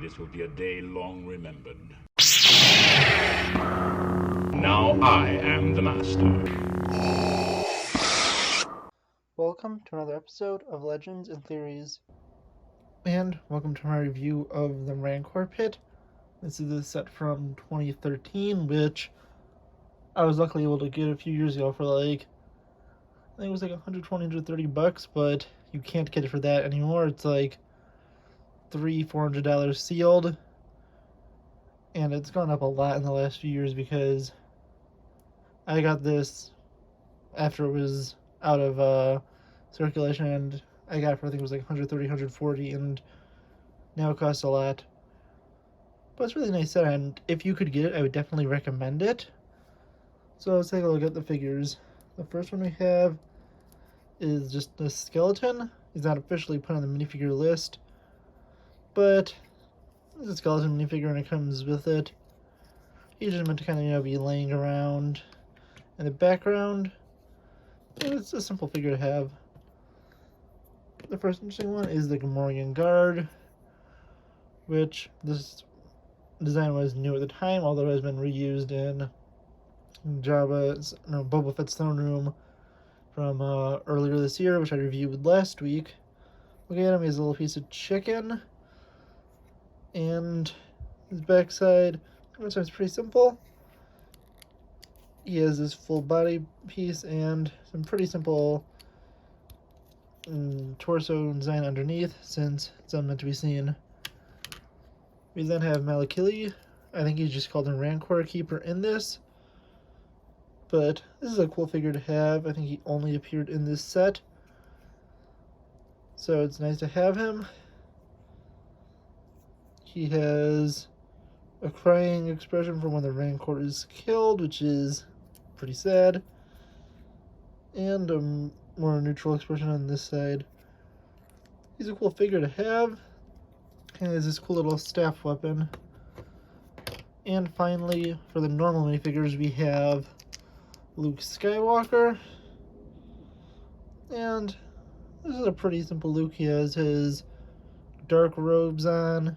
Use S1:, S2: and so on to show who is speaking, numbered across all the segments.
S1: This will be a day long remembered. Now I am the master.
S2: Welcome to another episode of Legends and Theories. And welcome to my review of the Rancor Pit. This is a set from 2013, which I was luckily able to get a few years ago for I think it was like $120, $130, but you can't get it for that anymore. It's like $300-$400 sealed. And it's gone up a lot in the last few years because I got this after it was out of circulation, and I got it for I think it was like $130, $140, and now it costs a lot. But it's a really nice set, and if you could get it, I would definitely recommend it. So let's take a look at the figures. The first one we have is just the skeleton. He's not officially put on the minifigure list, but it's a skeleton minifigure and it comes with it. He's just meant to kind of, be laying around in the background. And it's a simple figure to have. The first interesting one is the Gamorrean Guard, which this design was new at the time, although it has been reused in Boba Fett's throne room from earlier this year, which I reviewed last week. Look at him, he has a little piece of chicken, and his backside, which is pretty simple. He has this full body piece and some pretty simple torso design underneath, since it's not meant to be seen. We then have Malakili. I think he's just called a Rancor Keeper in this, but this is a cool figure to have. I think he only appeared in this set, so it's nice to have him. He has a crying expression from when the Rancor is killed, which is pretty sad, and a more neutral expression on this side. He's a cool figure to have, and there's this cool little staff weapon. And finally, for the normal minifigures, we have Luke Skywalker, and this is a pretty simple Luke. He has his dark robes on,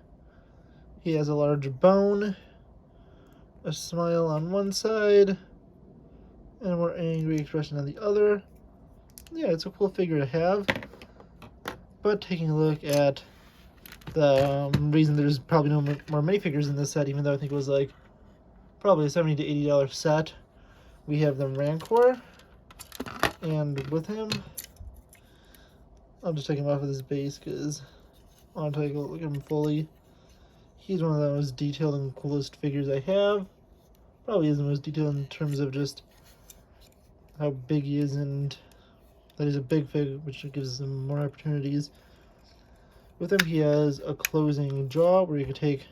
S2: he has a large bone, a smile on one side, and a more angry expression on the other. Yeah, it's a cool figure to have. But taking a look at the reason there's probably no more minifigures in this set, even though I think it was like probably a $70 to $80 set, we have the Rancor, and with him, I'll just take him off of this base because I want to take a look at him fully. He's one of the most detailed and coolest figures I have. Probably is the most detailed in terms of just how big he is, and that he's a big fig, which gives him more opportunities. With him, he has a closing jaw where you could take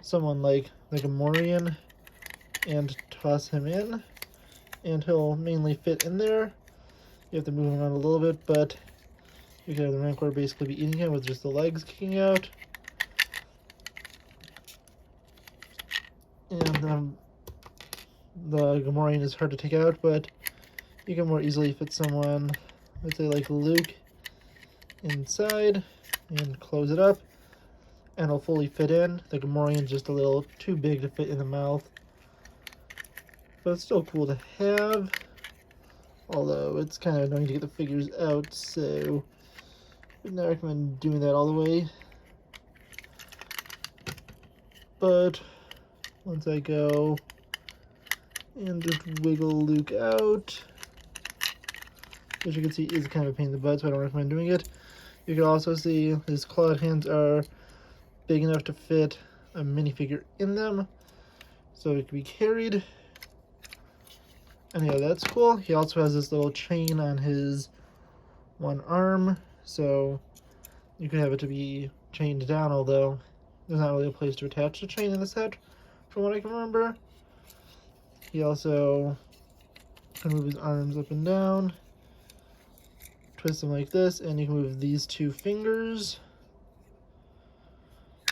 S2: someone like a Gamorrean and toss him in, and he'll mainly fit in there. You have to move him around a little bit, but you can have the Rancor basically be eating him with just the legs kicking out. And the Gamorrean is hard to take out, but you can more easily fit someone, let's say like Luke, inside and close it up, and it'll fully fit in. The Gamorrean's just a little too big to fit in the mouth, but it's still cool to have, although it's kind of annoying to get the figures out, so I would not recommend doing that all the way. But once I go and just wiggle Luke out, which you can see is kind of a pain in the butt, so I don't recommend doing it. You can also see his clawed hands are big enough to fit a minifigure in them, so it can be carried. And yeah, that's cool. He also has this little chain on his one arm, so you could have it to be chained down, although there's not really a place to attach the chain in the set, from what I can remember. He also can move his arms up and down, twist them like this, and you can move these two fingers.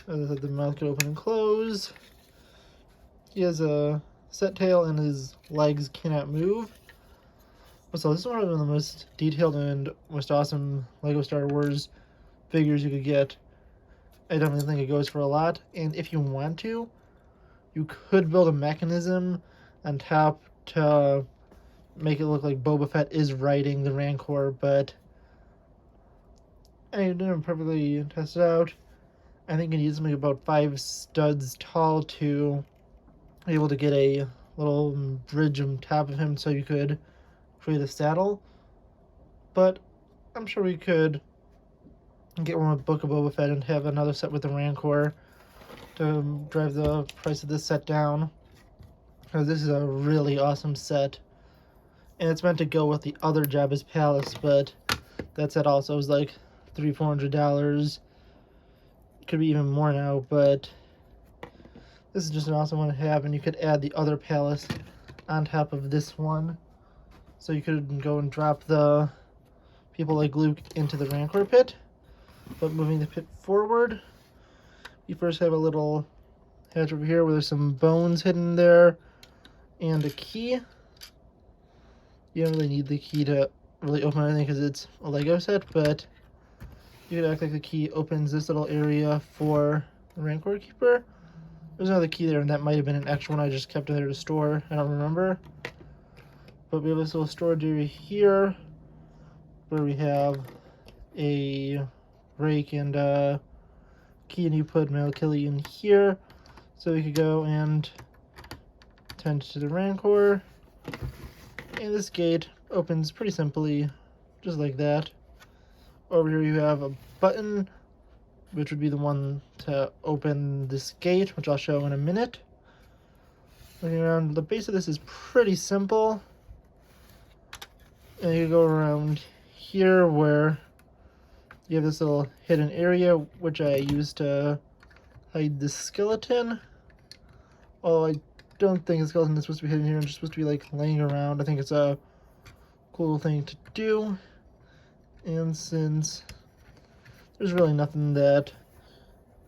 S2: As I said, the mouth can open and close. He has a set tail and his legs cannot move. So this is one of the most detailed and most awesome LEGO Star Wars figures you could get. I definitely think it goes for a lot. And if you want to, you could build a mechanism on top to make it look like Boba Fett is riding the Rancor, but I didn't perfectly test it out. I think you need something about 5 studs tall to be able to get a little bridge on top of him so you could create a saddle. But I'm sure we could get one with Book of Boba Fett and have another set with the Rancor to drive the price of this set down. Because this is a really awesome set. And it's meant to go with the other Jabba's Palace, but that set also was like $300-400. Could be even more now, but this is just an awesome one to have, and you could add the other palace on top of this one. So you could go and drop the people like Luke into the Rancor Pit. But moving the pit forward, you first have a little hatch over here where there's some bones hidden there and a key. You don't really need the key to really open anything because it's a Lego set, but you could act like the key opens this little area for the Rancor Keeper. There's another key there, and that might have been an extra one I just kept in there to store. I don't remember. But we have this little storage area here where we have a rake and a key, and you put Malakili in here so we could go and tend to the Rancor. And this gate opens pretty simply, just like that. Over here you have a button, which would be the one to open this gate, which I'll show in a minute. Looking around, the base of this is pretty simple. And you go around here where you have this little hidden area, which I use to hide the skeleton. Oh, I don't think the skeleton is supposed to be hidden here. It's just supposed to be like laying around. I think it's a cool thing to do. And since there's really nothing that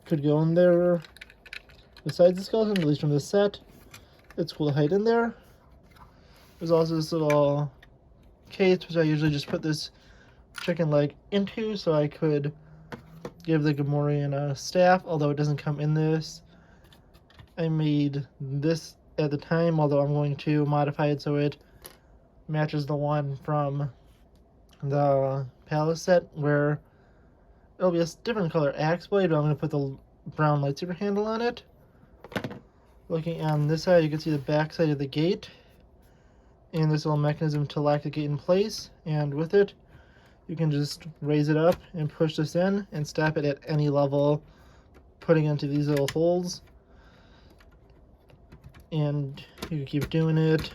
S2: could go in there besides the skeleton, at least from the set, it's cool to hide in there. There's also this little case, which I usually just put this chicken leg into so I could give the Gamorrean a staff, although it doesn't come in this. I made this at the time, although I'm going to modify it so it matches the one from the Palace set, where it'll be a different color axe blade, but I'm going to put the brown lightsaber handle on it. Looking on this side, you can see the back side of the gate, and this little mechanism to lock the gate in place, and with it, you can just raise it up and push this in and stop it at any level, putting it into these little holes. And you can keep doing it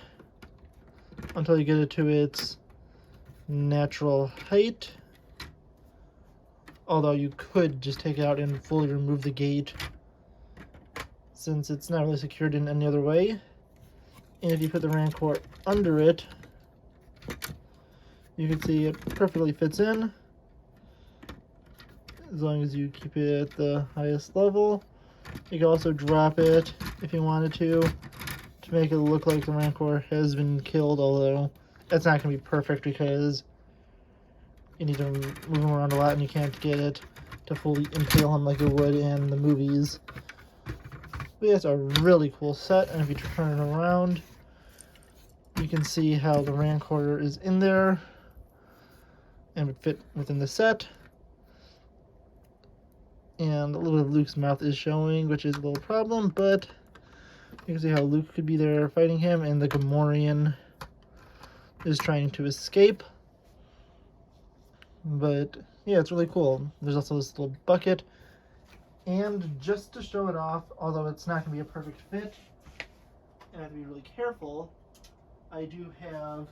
S2: until you get it to its natural height. Although you could just take it out and fully remove the gate, since it's not really secured in any other way. And if you put the Rancor under it, you can see it perfectly fits in, as long as you keep it at the highest level. You can also drop it if you wanted to make it look like the Rancor has been killed, although that's not going to be perfect because you need to move him around a lot and you can't get it to fully impale him like it would in the movies. But yeah, it's a really cool set, and if you turn it around, you can see how the Rancor is in there and would fit within the set. And a little bit of Luke's mouth is showing, which is a little problem, but you can see how Luke could be there fighting him, and the Gamorrean is trying to escape. But yeah, it's really cool. There's also this little bucket, and just to show it off, although it's not going to be a perfect fit, and I have to be really careful, I do have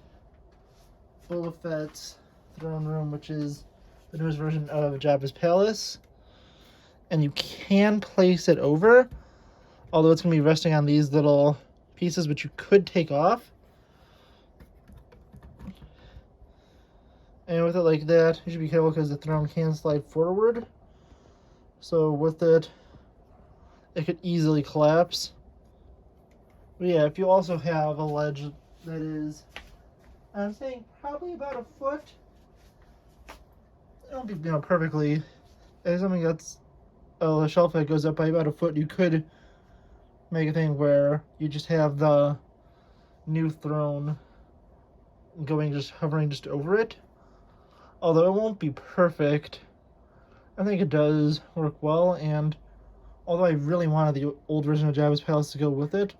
S2: Boba Fett's throne room, which is the newest version of Jabba's Palace. And you can place it over, although it's going to be resting on these little pieces, which you could take off. And with it like that, you should be careful because the throne can slide forward. So with it, it could easily collapse. But yeah, if you also have a ledge that is, I'm saying probably about a foot, it won't be, perfectly, it's something that's a shelf that goes up by about a foot, you could make a thing where you just have the new throne going, just hovering just over it. Although it won't be perfect, I think it does work well, and although I really wanted the old version of Jabba's Palace to go with it,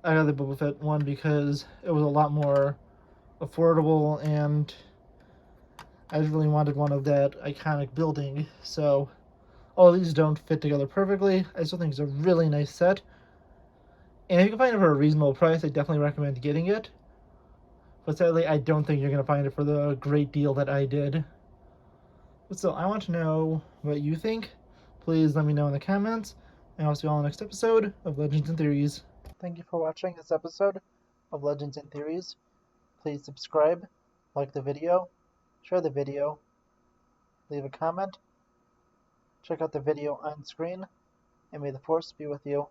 S2: I got the Boba Fett one because it was a lot more affordable, and I just really wanted one of that iconic building. So, all these don't fit together perfectly. I still think it's a really nice set. And if you can find it for a reasonable price, I definitely recommend getting it. But sadly, I don't think you're going to find it for the great deal that I did. But still, I want to know what you think. Please let me know in the comments. And I'll see you all in the next episode of Legends and Theories. Thank you for watching this episode of Legends and Theories. Please subscribe, like the video, share the video, leave a comment, check out the video on screen, and may the Force be with you.